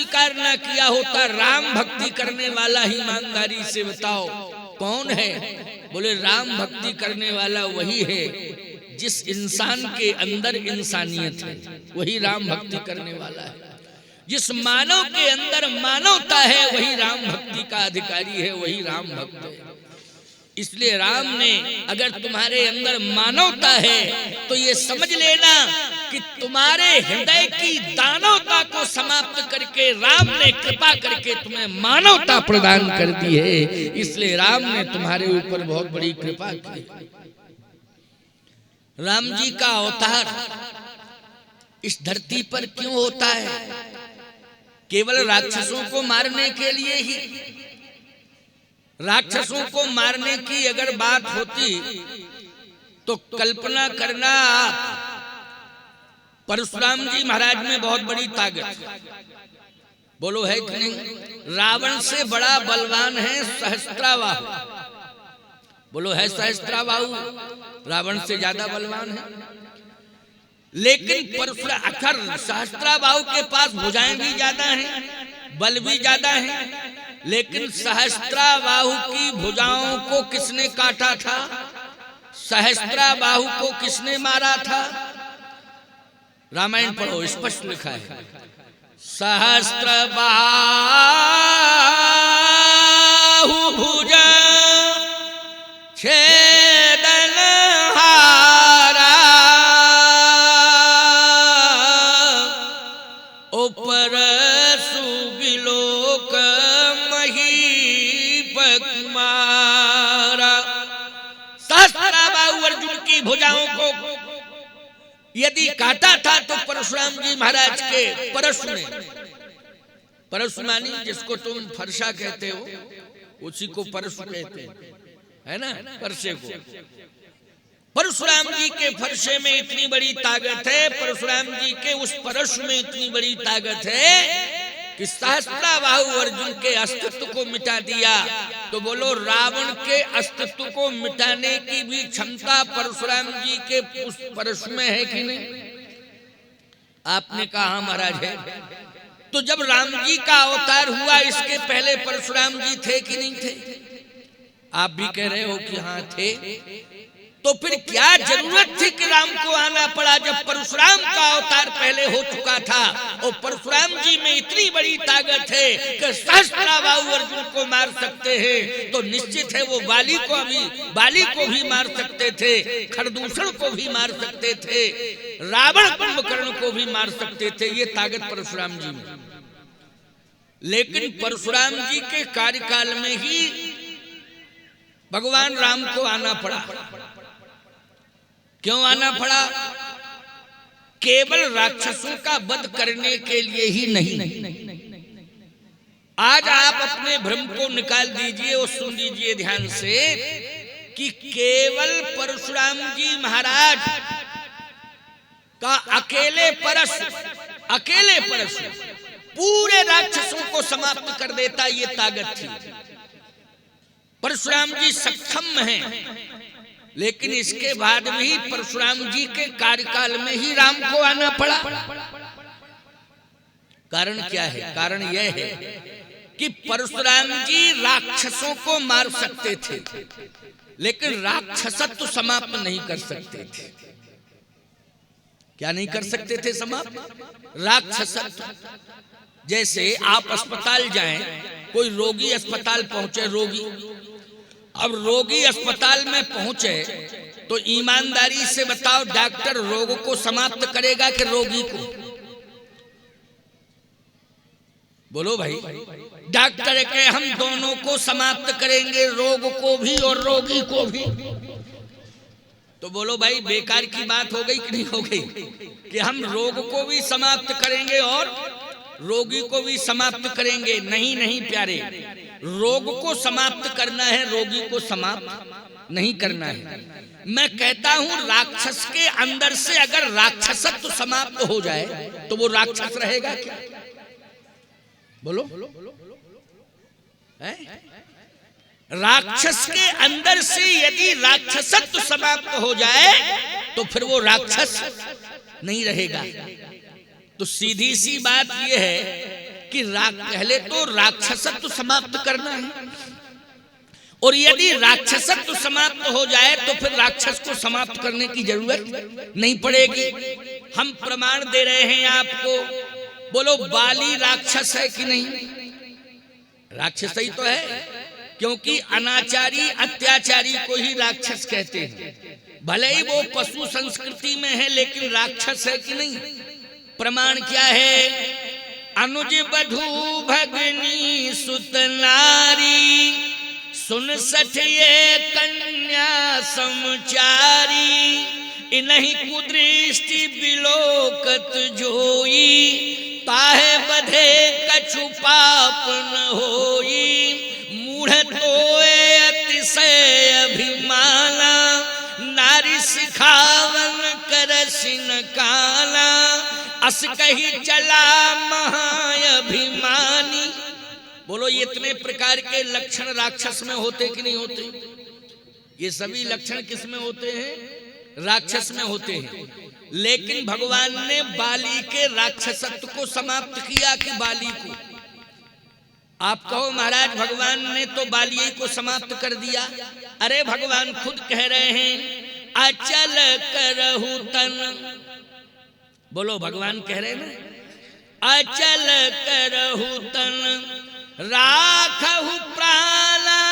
स्वीकार ना किया होता, राम भक्ति करने वाला ही ईमानदारी से बताओ कौन है? बोले राम भक्ति करने वाला वही है जिस इंसान के अंदर इंसानियत है, वही राम भक्ति करने वाला है। जिस मानव के अंदर मानवता है वही राम भक्ति का अधिकारी है, वही राम भक्त है। इसलिए राम ने, अगर तुम्हारे अंदर मानवता है तो ये समझ लेना कि तुम्हारे हृदय की दानवता को समाप्त करके राम ने कृपा करके तुम्हें मानवता प्रदान कर दी है। इसलिए राम ने तुम्हारे ऊपर बहुत बड़ी कृपा की। राम जी का अवतार इस धरती पर क्यों होता है? केवल राक्षसों को मारने के लिए ही। राक्षसों को मारने की अगर बात होती तो कल्पना करना आप, परशुराम जी महाराज में बहुत बड़ी ताकत, बोलो है कि नहीं? रावण से बड़ा बलवान है सहस्त्राबाहु, बोलो है सहस्त्राबाहु, रावण से ज्यादा बलवान है। लेकिन परशुराम, अखर सहस्त्राबाहु के पास भुजाएं भी ज्यादा हैं, बल भी ज्यादा है, लेकिन सहस्त्राबाहु की भुजाओं को किसने काटा था? सहस्त्राबाहु को किसने मारा था? रामायण पढ़ो, स्पष्ट लिखा है, सहस्त्रबाहु भुजा छेदन हारा, ऊपर सुबिलोक महीपक मारा। सहस्त्राबाहु अर्जुन की भुजाओं को यदि काटा था तो परशुराम जी महाराज के परशु ने, परशु मानी जिसको तुम फरसा कहते हो उसी को परशु कहते हैं, है ना, फरसे को। परशुराम जी के फरसे में इतनी बड़ी ताकत है, परशुराम जी के उस परशु में इतनी बड़ी ताकत है कि सहस्त्राबाहु अर्जुन के अस्तित्व को मिटा दिया। तो बोलो रावण के अस्तित्व को मिटाने की भी क्षमता परशुराम जी के उस परशु में है कि नहीं? आपने कहा महाराज है। तो जब राम जी का अवतार हुआ इसके पहले परशुराम जी थे कि नहीं थे? आप भी कह रहे हो कि हाँ थे। तो फिर क्या जरूरत थी कि राम को आना पड़ा जब परशुराम का अवतार पहले हो चुका था? और परशुराम जी में इतनी बड़ी ताकत है कि सहस्त्राबाहु अर्जुन को मार सकते हैं, तो निश्चित है वो बाली को भी मार सकते थे, खरदूषण को भी मार सकते थे, रावण कुंभकर्ण को भी मार सकते थे। ये ताकत परशुराम जी में। लेकिन परशुराम जी के कार्यकाल में ही भगवान राम को आना पड़ा। क्यों आना पड़ा? केवल राक्षसों का वध करने के लिए ही नहीं। आज आप अपने भ्रम को निकाल दीजिए और सुन लीजिए ध्यान से कि केवल परशुराम जी महाराज का अकेले परशु पूरे राक्षसों को समाप्त कर देता, ये ताकत थी। परशुराम जी सक्षम हैं, लेकिन इसके बाद भी परशुराम जी के कार्यकाल में ही राम को आना पड़ा। कारण क्या है? कारण यह है कि परशुराम जी राक्षसों को मार सकते थे, लेकिन राक्षसत्व समाप्त नहीं कर सकते थे। क्या नहीं कर सकते थे समाप्त? राक्षसत्व। जैसे आप अस्पताल जाएं, कोई रोगी अस्पताल पहुंचे, अब रोगी अस्पताल में पहुंचे तो ईमानदारी से बताओ डॉक्टर रोग को समाप्त करेगा कि रोगी को? बोलो भाई। डॉक्टर के हम दोनों को समाप्त करेंगे, रोग को भी और रोगी को भी। तो बोलो भाई बेकार की बात हो गई कि नहीं हो गई कि हम रोग को भी समाप्त करेंगे और रोगी को भी समाप्त करेंगे? नहीं प्यारे, रोग को समाप्त करना है, रोगी को समाप्त नहीं करना है। मैं कहता हूं राक्षस के अंदर से अगर राक्षसत्व समाप्त हो जाए तो वो राक्षस रहेगा क्या? बोलो है? राक्षस के अंदर से यदि राक्षसत्व समाप्त हो जाए तो फिर वो राक्षस नहीं रहेगा। तो सीधी सी बात यह है कि पहले तो राक्षसत्व समाप्त करना है, और यदि राक्षसत्व समाप्त हो जाए तो फिर राक्षस को समाप्त करने की जरूरत नहीं पड़ेगी। हम प्रमाण दे रहे हैं आपको। बोलो, बाली राक्षस है कि नहीं? राक्षस ही तो है, क्योंकि अनाचारी अत्याचारी को ही राक्षस कहते हैं। भले ही वो पशु संस्कृति में है, लेकिन राक्षस है कि नहीं? प्रमाण क्या है? अनुज बधू भगनी सुत नारी, सुन सठ ये कन्या समचारी, इन्हीं कुदृष्टि बिलोकत जोई, ताहे बधे कछु पाप न होई, मूढ़ तोए अतिशय अभिमाना, नारी सिखावन करसिन काला, अस कही चला महाअभिमानी। बोलो, ये इतने प्रकार के लक्षण राक्षस में होते कि नहीं होते? ये सभी लक्षण किस में होते हैं? राक्षस में होते हैं। लेकिन भगवान ने बाली के राक्षसत्व को समाप्त किया कि बाली को? आप कहो महाराज भगवान ने तो बाली को समाप्त कर दिया। अरे भगवान खुद कह रहे हैं, अचल करहु तन। बोलो, भगवान कह रहे हैं ना, अचल करहु तन, राखहु प्राणा,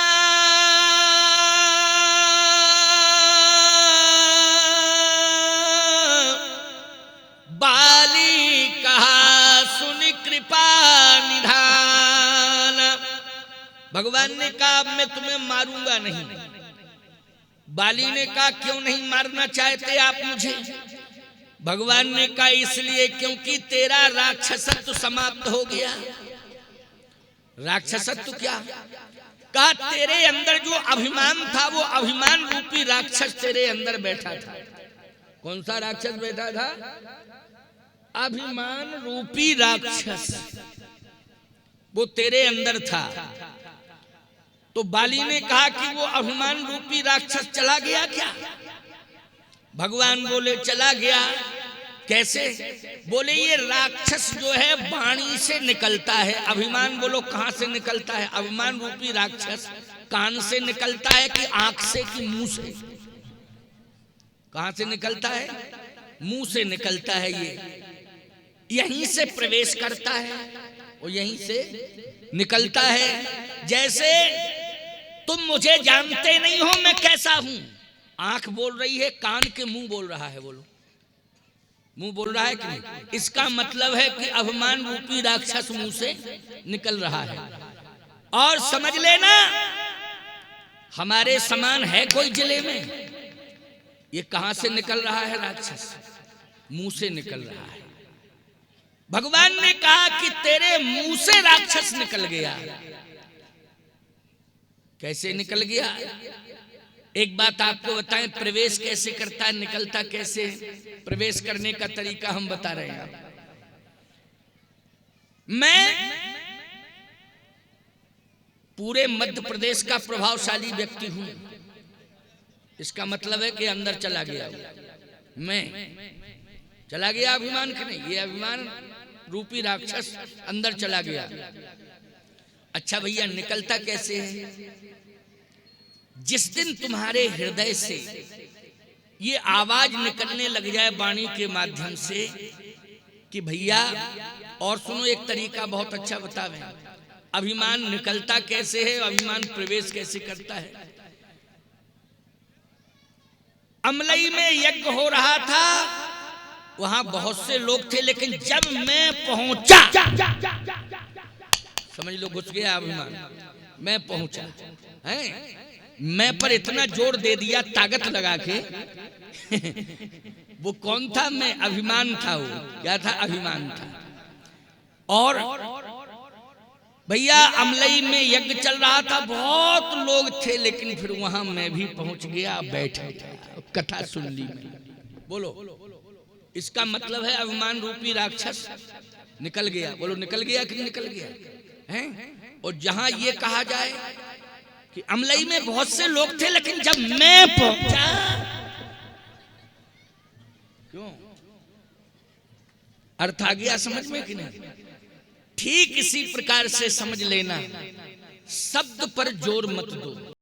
बाली कहा सुनि कृपा निधान। भगवान ने कहा, मैं तुम्हें मारूंगा नहीं। बाली ने कहा, क्यों नहीं मारना चाहते आप मुझे? भगवान ने कहा, इसलिए क्योंकि तेरा राक्षसत्व समाप्त हो गया। राक्षसत्व क्या? कहा, तेरे अंदर जो अभिमान था, वो अभिमान रूपी राक्षस तेरे अंदर बैठा था। कौन सा राक्षस बैठा था? अभिमान रूपी राक्षस, वो तेरे अंदर था। तो बाली ने कहा कि वो अभिमान रूपी राक्षस चला गया क्या? भगवान बोले, चला गया। कैसे? बोले, ये राक्षस जो है वाणी से निकलता है। अभिमान बोलो कहां से निकलता है? अभिमान रूपी राक्षस कान से निकलता है कि आंख से कि मुंह से? कहां से निकलता है? मुंह से निकलता है। ये यहीं से प्रवेश करता है और यहीं से निकलता है। जैसे तुम मुझे जानते नहीं हो, मैं कैसा हूं। आंख बोल रही है, कान के मुंह बोल रहा है। बोलो, मुंह बोल रहा है कि नहीं? इसका मतलब है कि अभिमान रूपी राक्षस मुंह से निकल रहा है। और समझ लेना, हमारे समान है कोई जिले में? ये कहां से निकल रहा है राक्षस? मुंह से निकल रहा है। भगवान ने कहा कि तेरे मुंह से राक्षस निकल गया। कैसे निकल गया? एक बात आपको बताएं, प्रवेश कैसे करता है, निकलता कैसे? प्रवेश करने का तरीका हम बता रहे हैं। मैं पूरे मध्य प्रदेश का प्रभावशाली व्यक्ति हूं। इसका मतलब है कि अंदर चला गया, मैं चला गया। अभिमान के नहीं, ये अभिमान रूपी राक्षस अंदर चला गया। अच्छा भैया, निकलता कैसे है? जिस दिन तुम्हारे हृदय से ये आवाज निकलने लग जाए वाणी के माध्यम से कि भैया, और सुनो, एक तरीका बहुत अच्छा बतावे। अभिमान निकलता कैसे है, अभिमान प्रवेश कैसे करता है? अमलई में यज्ञ हो रहा था, वहां बहुत से लोग थे, लेकिन जब मैं पहुंचा, समझ लो घुस गया अभिमान। मैं पहुंचा है, मैं पर इतना जोर दे दिया ताकत लगा के वो कौन था? मैं अभिमान था। वो क्या था? अभिमान था। और भैया, अमलई में यज्ञ चल रहा था, बहुत लोग थे, लेकिन फिर वहां मैं भी पहुंच गया, बैठा कथा सुन ली मैं। बोलो, इसका मतलब है अभिमान रूपी राक्षस निकल गया। बोलो, निकल गया कि निकल गया है? और जहां ये कहा जाए कि अमलई में बहुत से लोग थे, लेकिन जब मैं पहुंचा, क्यों? अर्थ आ गया समझ में कि नहीं? ठीक इसी प्रकार से समझ लेना, शब्द पर जोर मत दो।